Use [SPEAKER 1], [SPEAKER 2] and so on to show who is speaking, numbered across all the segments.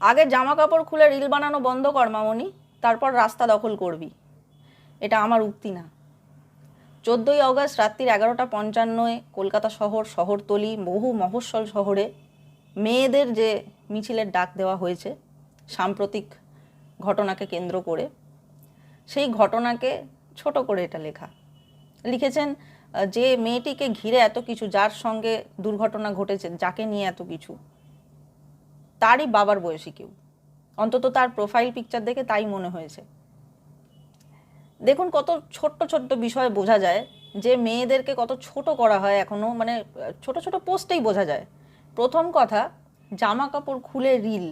[SPEAKER 1] আগে জামা কাপড় খুলে রিল বানানো বন্ধ কর মামনি, তারপর রাস্তা দখল করবি। এটা আমার উক্তি না। 14ই অগস্ট রাত্রির 11:55 কলকাতা শহরতলি বহু মফস্বল শহরে মেয়েদের যে মিছিলের ডাক দেওয়া হয়েছে সাম্প্রতিক ঘটনাকে কেন্দ্র করে, সেই ঘটনাকে ছোট করে এটা লিখেছেন যে মেয়েটিকে ঘিরে এত কিছু, যার সঙ্গে দুর্ঘটনা ঘটেছে, যাকে নিয়ে এত কিছু, তারই বাবার বয়সী কেউ, অন্তত তার প্রোফাইল পিকচার দেখে তাই মনে হয়েছে। দেখুন কত ছোট্ট ছোট্ট বিষয়ে বোঝা যায় যে মেয়েদেরকে কত ছোট করা হয় এখনো, মানে ছোট ছোট পোস্টেই বোঝা যায়। প্রথম কথা, জামা কাপড় খুলে রিল,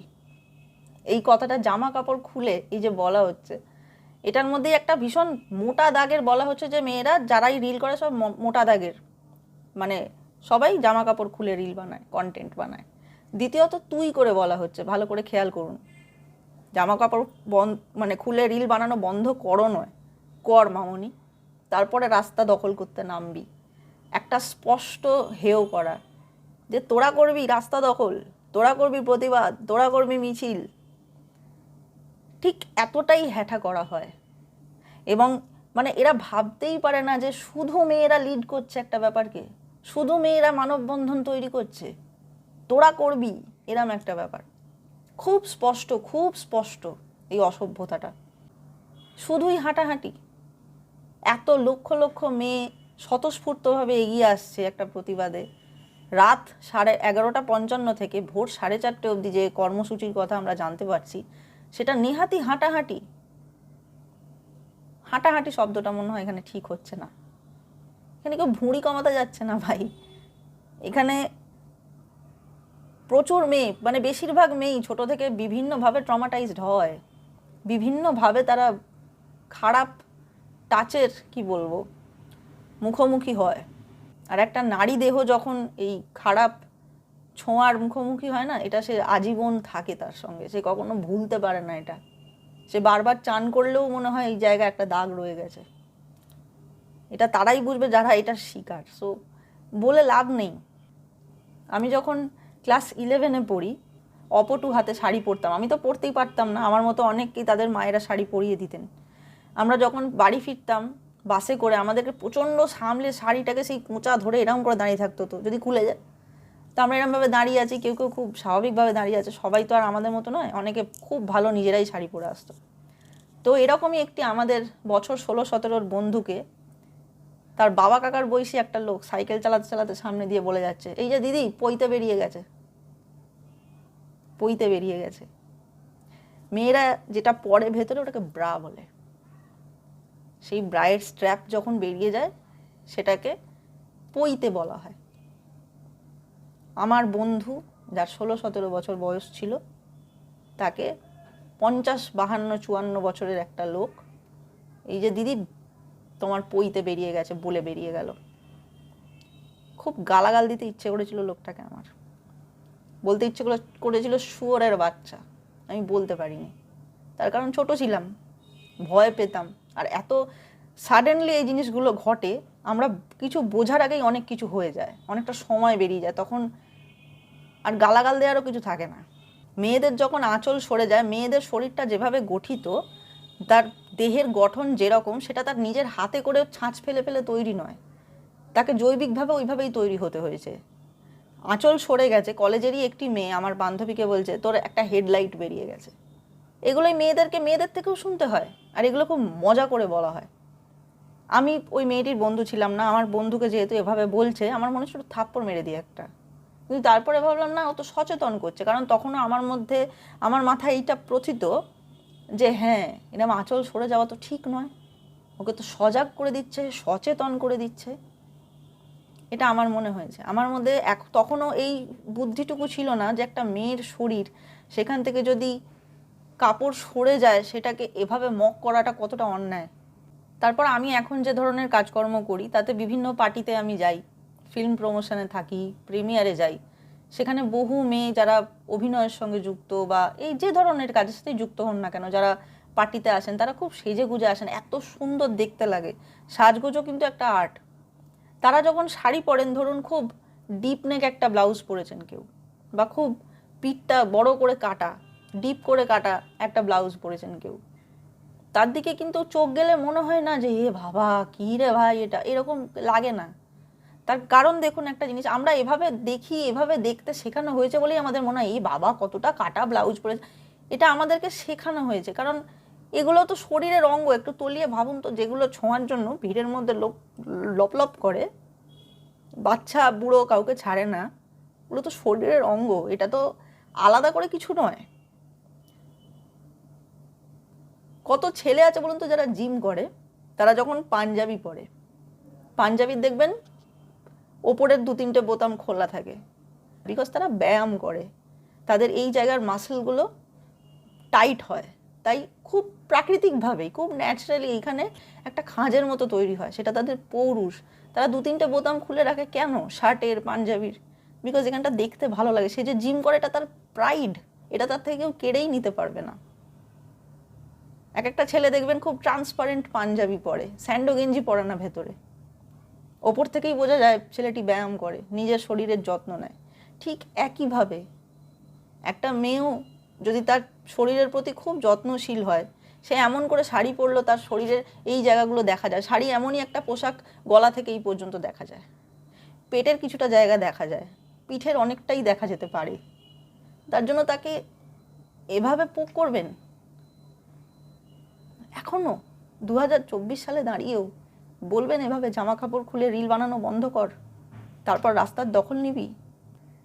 [SPEAKER 1] এই কথাটা জামা কাপড় খুলে এই যে বলা হচ্ছে, এটার মধ্যেই একটা ভীষণ মোটা দাগের বলা হচ্ছে যে মেয়েরা যারাই রিল করে সব মোটা দাগের, মানে সবাই জামা কাপড় খুলে রিল বানায়, কন্টেন্ট বানায়। দ্বিতীয়ত তুই করে বলা হচ্ছে, ভালো করে খেয়াল করুন, জামা কাপড় মানে খুলে রিল বানানো বন্ধ করো নয়, কর মামনি, তারপরে রাস্তা দখল করতে নামবি। একটা স্পষ্ট হেয় করা যে তোরা করবি রাস্তা দখল, তোরা করবি প্রতিবাদ, তোরা করবি মিছিল, ঠিক এতটাই হ্যাঠা করা হয়। এবং মানে এরা ভাবতেই পারে না যে শুধু মেয়েরা লিড করছে একটা ব্যাপারকে, শুধু মেয়েরা মানববন্ধন তৈরি করছে, তোরা করবি, এরম একটা ব্যাপার। খুব স্পষ্ট এই অসভ্যতাটা। শুধুই হাঁটাহাঁটি, এত লক্ষ লক্ষ মেয়ে স্বতঃস্ফূর্তভাবে এগিয়ে আসছে একটা প্রতিবাদে। রাত 11:55 থেকে ভোর 4:30 অবধি যে কর্মসূচির কথা আমরা জানতে পারছি, সেটা নেহাতি হাঁটাহাঁটি। হাঁটাহাঁটি শব্দটা মনে হয় এখানে ঠিক হচ্ছে না। এখানে কেউ ভুঁড়ি কমাতে যাচ্ছে না ভাই, এখানে প্রচুর মেয়ে, মানে বেশিরভাগ মেয়েই ছোট থেকে বিভিন্নভাবে ট্রমাটাইজড হয়, বিভিন্নভাবে তারা খারাপ টাচের কি বলবো মুখোমুখি হয়। আর একটা নারী দেহ যখন এই খারাপ ছোঁয়ার মুখোমুখি হয় না, এটা সে আজীবন থাকে তার সঙ্গে, সে কখনো ভুলতে পারে না এটা। সে বারবার চান করলেও মনে হয় এই জায়গায় একটা দাগ রয়ে গেছে। এটা তারাই বুঝবে যারা এটার শিকার। সো বলে লাভ নেই। আমি যখন ক্লাস 11-এ পড়ি, অপটু হাতে শাড়ি পরতাম। আমি তো পরতেই পারতাম না, আমার মতো অনেককেই তাদের মায়েরা শাড়ি পরিয়ে দিতেন। আমরা যখন বাড়ি ফিরতাম বাসে করে, আমাদেরকে প্রচণ্ড সামলে শাড়িটাকে সেই কোঁচা ধরে এরকম করে দাঁড়িয়ে থাকতো, তো যদি খুলে যায়। তো আমরা এরকমভাবে দাঁড়িয়ে আছি, কেউ কেউ খুব স্বাভাবিকভাবে দাঁড়িয়ে আছে, সবাই তো আর আমাদের মতো নয়, অনেকে খুব ভালো নিজেরাই শাড়ি পরে আসতো। তো এরকমই একটি আমাদের বছর 16-17 বন্ধুকে তার বাবা কাকার বয়সী একটা লোক সাইকেল চালাতে চালাতে সামনে দিয়ে বলে যাচ্ছে, এই যে দিদি পইতে বেরিয়ে গেছে। মেয়েরা যেটা পরে ভেতরে, ওটাকে ব্রা বলে। সেই ব্রায়ের স্ট্র্যাপ যখন বেরিয়ে যায় সেটাকে পইতে বলা হয়। আমার বন্ধু যার 16-17 বছর বয়স ছিল, তাকে 50, 52, 54 বছরের একটা লোক এই যে দিদি তোমার পইতে বেরিয়ে গেছে বলে বেরিয়ে গেল। খুব গালাগাল দিতে ইচ্ছে করেছিল লোকটাকে, আমার বলতে ইচ্ছে করেছিল শুয়োরের বাচ্চা, আমি বলতে পারিনি, তার কারণ ছোট ছিলাম, ভয় পেতাম। আর এত সাডেনলি এই জিনিসগুলো ঘটে, আমরা কিছু বোঝার আগেই অনেক কিছু হয়ে যায়, অনেকটা সময় বেরিয়ে যায়, তখন আর গালাগাল দেওয়ারও কিছু থাকে না। মেয়েদের যখন আঁচল সরে যায়, মেয়েদের শরীরটা যেভাবে গঠিত, তার দেহের গঠন যেরকম, সেটা তার নিজের হাতে করে ছাঁচ ফেলে ফেলে তৈরি নয়, তাকে জৈবিকভাবে ওইভাবেই তৈরি হতে হয়েছে। আঁচল সরে গেছে, কলেজেরই একটি মেয়ে আমার বান্ধবীকে বলছে তোর একটা হেডলাইট বেরিয়ে গেছে। এগুলোই মেয়েদের থেকেও শুনতে হয়, আর এগুলো খুব মজা করে বলা হয়। আমি ওই মেয়েটির বন্ধু ছিলাম না, আমার বন্ধুকে যেহেতু এভাবে বলছে, আমার মনে হচ্ছিল থাপ্পড় মেরে দিই একটা। কিন্তু তারপরে ভাবলাম না, ও তো সচেতন করছে, কারণ তখনও আমার মাথায় এইটা প্রথিত যে হ্যাঁ, এরকম আঁচল সরে যাওয়া তো ঠিক নয়, ওকে তো সজাগ করে দিচ্ছে, সচেতন করে দিচ্ছে। এটা আমার মনে হয়েছে। আমার মধ্যে তখনও এই বুদ্ধিটুকু ছিল না যে একটা মেয়ের শরীর, সেখান থেকে যদি কাপড় সরে যায় সেটাকে এভাবে মক করাটা কতটা অন্যায়। তারপর আমি এখন যে ধরনের কাজকর্ম করি, তাতে বিভিন্ন পার্টিতে আমি যাই, ফিল্ম প্রমোশনে থাকি, প্রিমিয়ারে যাই, সেখানে বহু মেয়ে যারা অভিনয়ের সঙ্গে যুক্ত বা এই যে ধরনের কাজের সাথেই যুক্ত হন না কেন, যারা পার্টিতে আসেন, তারা খুব সেজে গুজে আসেন, এত সুন্দর দেখতে লাগে। সাজগোজও কিন্তু একটা আর্ট। তারা যখন শাড়ি পরেন, ধরুন খুব ডিপ নেক একটা ব্লাউজ পরেছেন কেউ, বা খুব পিঠটা বড় করে কাটা, ডিপ করে কাটা একটা ব্লাউজ পরেছেন কেউ, তার দিকে কিন্তু চোখ গেলে মনে হয় না যে এ বাবা কী রে ভাই এটা, এরকম লাগে না। তার কারণ দেখুন একটা জিনিস, আমরা এভাবে দেখি, এভাবে দেখতে শেখানো হয়েছে বলেই আমাদের মনে হয় এই বাবা কতটা কাটা ব্লাউজ পরেছে। এটা আমাদেরকে শেখানো হয়েছে, কারণ এগুলো তো শরীরের অঙ্গ। একটু তলিয়ে ভাবুন তো, যেগুলো ছোঁয়ার জন্য ভিড়ের মধ্যে লোক লপলপ করে, বাচ্চা বুড়ো কাউকে ছাড়ে না, ওগুলো তো শরীরের অঙ্গ, এটা তো আলাদা করে কিছু নয়। কত ছেলে আছে বলুন তো যারা জিম করে, তারা যখন পাঞ্জাবি পরে, পাঞ্জাবির দেখবেন ওপরের 2-3টে বোতাম খোলা থাকে, বিকজ তারা ব্যায়াম করে, তাদের এই জায়গার মাসেলগুলো টাইট হয়, তাই খুব প্রাকৃতিকভাবেই, খুব ন্যাচারালি এইখানে একটা খাঁজের মতো তৈরি হয়, সেটা তাদের পৌরুষ। তারা 2-3টে বোতাম খুলে রাখে কেন, শার্টের, পাঞ্জাবির, বিকজ এখানটা দেখতে ভালো লাগে। সে যে জিম করে এটা তার প্রাইড, এটা তার থেকে কেউ কেড়েই নিতে পারবে না। এক একটা ছেলে দেখবেন খুব ট্রান্সপারেন্ট পাঞ্জাবি পরে, স্যান্ডো গেঞ্জি পরে না ভেতরে, ওপর থেকেই বোঝা যায় ছেলেটি ব্যায়াম করে, নিজের শরীরের যত্ন নেয়। ঠিক একইভাবে একটা মেয়েও যদি তার শরীরের প্রতি খুব যত্নশীল হয়, সে এমন করে শাড়ি পরলো তার শরীরের এই জায়গাগুলো দেখা যায়। শাড়ি এমনই একটা পোশাক, গলা থেকে এই পর্যন্ত দেখা যায়, পেটের কিছুটা জায়গা দেখা যায়, পিঠের অনেকটাই দেখা যেতে পারে। তার জন্য তাকে এভাবে পোক করবেন? এখনও 2024 সালে দাঁড়িয়েও বলবেন এভাবে জামা কাপড় খুলে রিল বানানো বন্ধ কর, তারপর রাস্তার দখল নিবি?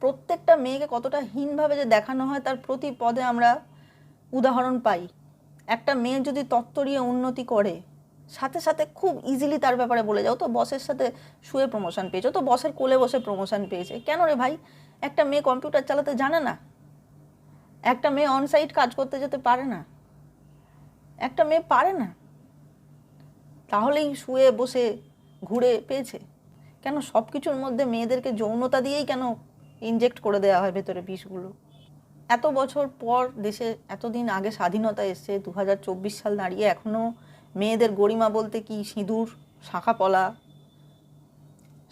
[SPEAKER 1] প্রত্যেকটা মেয়েকে কতটা হীনভাবে যে দেখানো হয় তার প্রতি পদে আমরা উদাহরণ পাই। একটা মেয়ে যদি তত্ত্বরিয়ে উন্নতি করে, সাথে সাথে খুব ইজিলি তার ব্যাপারে বলে যাও তো বসের সাথে শুয়ে প্রমোশন পেয়েছো, তো বসের কোলে বসে প্রমোশন পেয়েছে। কেন রে ভাই? একটা মেয়ে কম্পিউটার চালাতে জানে না, একটা মেয়ে অনসাইট কাজ করতে যেতে পারে না, একটা মেয়ে পারে না, তাহলেই শুয়ে বসে ঘুরে পেয়েছে? কেন সব কিছুর মধ্যে মেয়েদেরকে যৌনতা দিয়েই কেন ইনজেক্ট করে দেওয়া হয় ভেতরে বিষগুলো? এত বছর পর দেশে, এতদিন আগে স্বাধীনতা এসছে, 2024 সাল দাঁড়িয়ে এখনও মেয়েদের গরিমা বলতে কি সিঁদুর, শাঁখা পলা,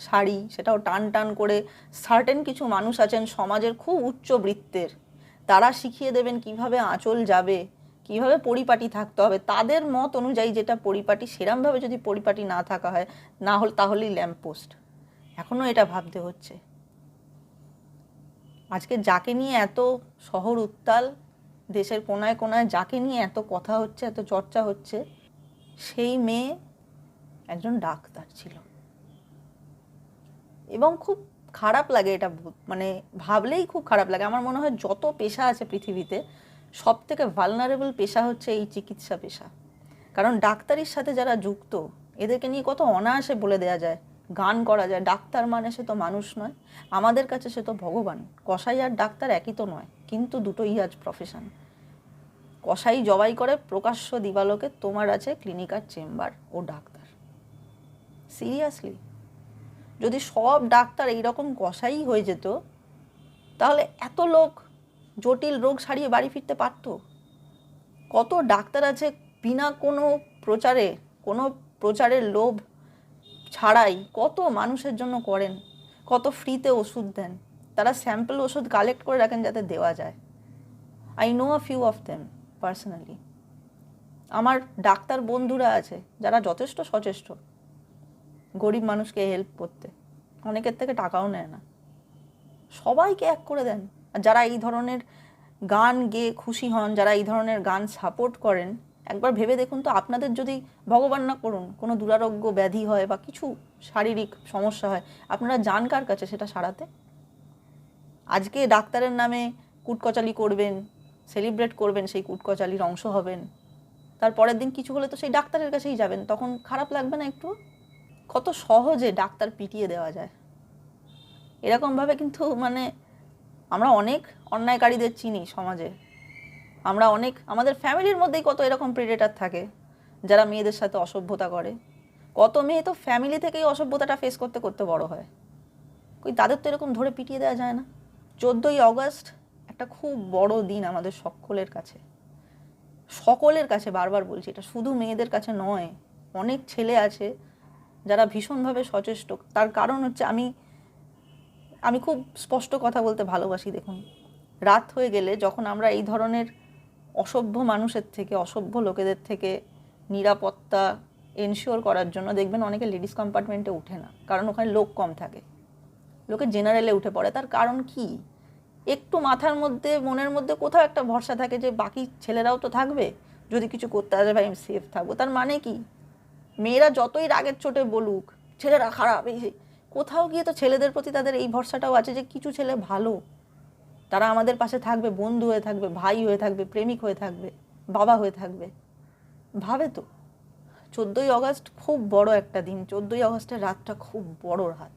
[SPEAKER 1] শাড়ি, সেটাও টান টান করে। সার্টেন কিছু মানুষ আছেন সমাজের খুব উচ্চবৃত্তের, তারা শিখিয়ে দেবেন কিভাবে আঁচল যাবে, কিভাবে পরিপাটি থাকতে হবে, তাদের মত অনুযায়ী যেটা পরিপাটি, সেরমভাবে যদি পরিপাটি না থাকা হয়, না হলে তাহলেই ল্যাম্পপোস্ট। এখনও এটা ভাবতে হচ্ছে। আজকে যাকে নিয়ে এত শহর উত্তাল, দেশের কোনায় কোনায় যাকে নিয়ে এত কথা হচ্ছে, এত চর্চা হচ্ছে, সেই মেয়ে একজন ডাক্তার ছিল। এবং খুব খারাপ লাগে এটা, মানে ভাবলেই খুব খারাপ লাগে। আমার মনে হয় যত পেশা আছে পৃথিবীতে, সব থেকে ভালনারেবল পেশা হচ্ছে এই চিকিৎসা পেশা। কারণ ডাক্তারির সাথে যারা যুক্ত, এদেরকে নিয়ে কত অনায়াসে বলে দেওয়া যায়, গান করা যায়, ডাক্তার মানে সে তো মানুষ নয়, আমাদের কাছে সে তো ভগবান। কসাই আর ডাক্তার একই তো নয়, কিন্তু দুটোই আজ প্রফেশন। কসাই জবাই করে প্রকাশ্য দিবালোকে, তোমার আছে ক্লিনিক আর চেম্বার, ও ডাক্তার। সিরিয়াসলি, যদি সব ডাক্তার এইরকম কসাই হয়ে যেত, তাহলে এত লোক জটিল রোগ সারিয়ে বাড়ি ফিরতে পারত। কত ডাক্তার আছে বিনা কোনো প্রচারের লোভ ছাড়াই কত মানুষের জন্য করেন, কত ফ্রিতে ওষুধ দেন, তারা স্যাম্পল ওষুধ কালেক্ট করে রাখেন যাতে দেওয়া যায়। I know a few of them personally. আমার ডাক্তার বন্ধুরা আছে যারা যথেষ্ট সচেষ্ট গরিব মানুষকে হেল্প করতে, অনেকের থেকে টাকাও নেয় না, সবাইকে এক করে দেন। আর যারা এই ধরনের গান গেয়ে খুশি হন, যারা এই ধরনের গান সাপোর্ট করেন, একবার ভেবে দেখুন তো, আপনাদের যদি ভগবান না করুন কোনো দুরারোগ্য ব্যাধি হয় বা কিছু শারীরিক সমস্যা হয়, আপনারা যান কার কাছে সেটা সারাতে? আজকে ডাক্তারের নামে কুটকচালি করবেন, সেলিব্রেট করবেন, সেই কুটকচালির অংশ হবেন, তার পরের দিন কিছু হলে তো সেই ডাক্তারের কাছেই যাবেন, তখন খারাপ লাগবে না একটু? কত সহজে ডাক্তার পিটিয়ে দেওয়া যায়। এরকমভাবে কিন্তু মানে আমরা অনেক অন্যায়কারীদের চিনি সমাজে, আমরা অনেক, আমাদের ফ্যামিলির মধ্যেই কত এরকম প্রেডেটার থাকে যারা মেয়েদের সাথে অসভ্যতা করে। কত মেয়ে তো ফ্যামিলি থেকেই অসভ্যতাটা ফেস করতে করতে বড় হয়, কই তাদের তো এরকম ধরে পিটিয়ে দেওয়া যায় না? 14ই অগস্ট একটা খুব বড় দিন আমাদের সকলের কাছে, সকলের কাছে, বারবার বলছি, এটা শুধু মেয়েদের কাছে নয়, অনেক ছেলে আছে যারা ভীষণভাবে সচেষ্ট। তার কারণ হচ্ছে, আমি খুব স্পষ্ট কথা বলতে ভালোবাসি। দেখুন, রাত হয়ে গেলে যখন আমরা এই ধরনের অসভ্য মানুষের থেকে, অসভ্য লোকেদের থেকে নিরাপত্তা এনশিওর করার জন্য দেখবেন অনেকে লেডিস কম্পার্টমেন্টে উঠে না, কারণ ওখানে লোক কম থাকে, লোকে জেনারেলে উঠে পড়ে। তার কারণ কি? একটু মাথার মধ্যে, মনের মধ্যে কোথাও একটা ভরসা থাকে যে বাকি ছেলেরাও তো থাকবে, যদি কিছু করতে আসে ভাই আমি সেফ থাকবো। তার মানে কি? মেয়েরা যতই রাগের চোটে বলুক ছেলেরা খারাপ, এই কোথাও গিয়ে তো ছেলেদের প্রতি তাদের এই ভরসাটাও আছে যে কিছু ছেলে ভালো, তারা আমাদের পাশে থাকবে, বন্ধু হয়ে থাকবে, ভাই হয়ে থাকবে, প্রেমিক হয়ে থাকবে, বাবা হয়ে থাকবে। ভাবে তো। 14ই আগস্ট খুব বড় একটা দিন। 14ই আগস্টের রাতটা খুব বড় রাত।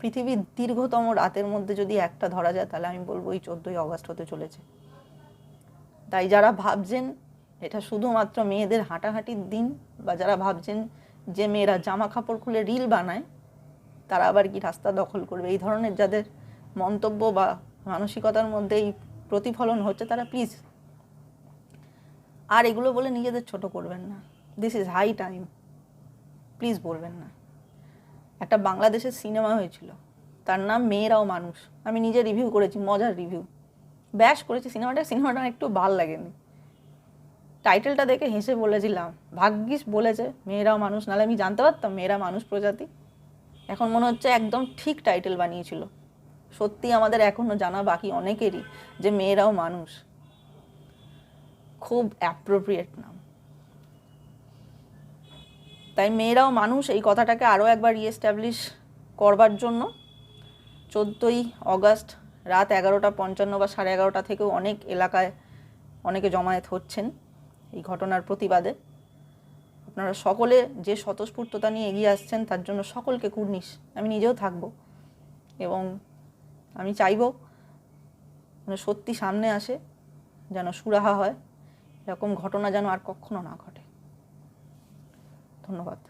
[SPEAKER 1] পৃথিবীর দীর্ঘতম রাতের মধ্যে যদি একটা ধরা যায় তাহলে আমি বলবো এই 14ই আগস্ট হতে চলেছে। তাই যারা ভাবছেন এটা শুধুমাত্র মেয়েদের হাঁটাহাঁটির দিন, বা যারা ভাবছেন যে মেয়েরা জামা কাপড় খুলে রিল বানায় তারা আবার কি রাস্তা দখল করবে, এই ধরনের যাদের মন্তব্য বা মানসিকতার মধ্যে এই প্রতিফলন হচ্ছে, তারা প্লিজ আর এগুলো বলে নিজেদের ছোট করবেন না। This is high time, please বলবেন না। একটা বাংলাদেশের সিনেমা হয়েছিল, তার নাম মেয়েরাও মানুষ। আমি নিজে রিভিউ করেছি, মজার রিভিউ, ব্যাশ করেছি সিনেমাটা একটু ভাল লাগেনি। টাইটেলটা দেখে হেসে বলেছিলাম, ভাগ্যিস বলেছে মেয়েরাও মানুষ, নাহলে আমি জানতে পারতাম মেয়েরা মানুষ প্রজাতি। এখন মনে হচ্ছে একদম ঠিক টাইটেল বানিয়েছিল। সত্যি আমাদের এখনও জানা বাকি অনেকেরই যে মেয়েরাও মানুষ খুব অ্যাপ্রোপ্রিয়েট নাম। তাই মেয়েরাও মানুষ এই কথাটাকে আরও একবার রিএস্টাবলিশ করবার জন্য 14ই আগস্ট রাত 11:55 বা 11:30 থেকেও অনেক এলাকায় অনেকে জমায়েত হচ্ছেন এই ঘটনার প্রতিবাদে। আপনারা সকলে যে স্বতঃস্ফূর্ততা নিয়ে এগিয়ে আসছেন তার জন্য সকলকে কুর্নিশ। আমি নিজেও থাকব এবং আমি চাইব যেন সত্যি সামনে আসে, যেন সুরাহা হয়, এরকম ঘটনা যেন আর কখনো না ঘটে। ধন্যবাদ।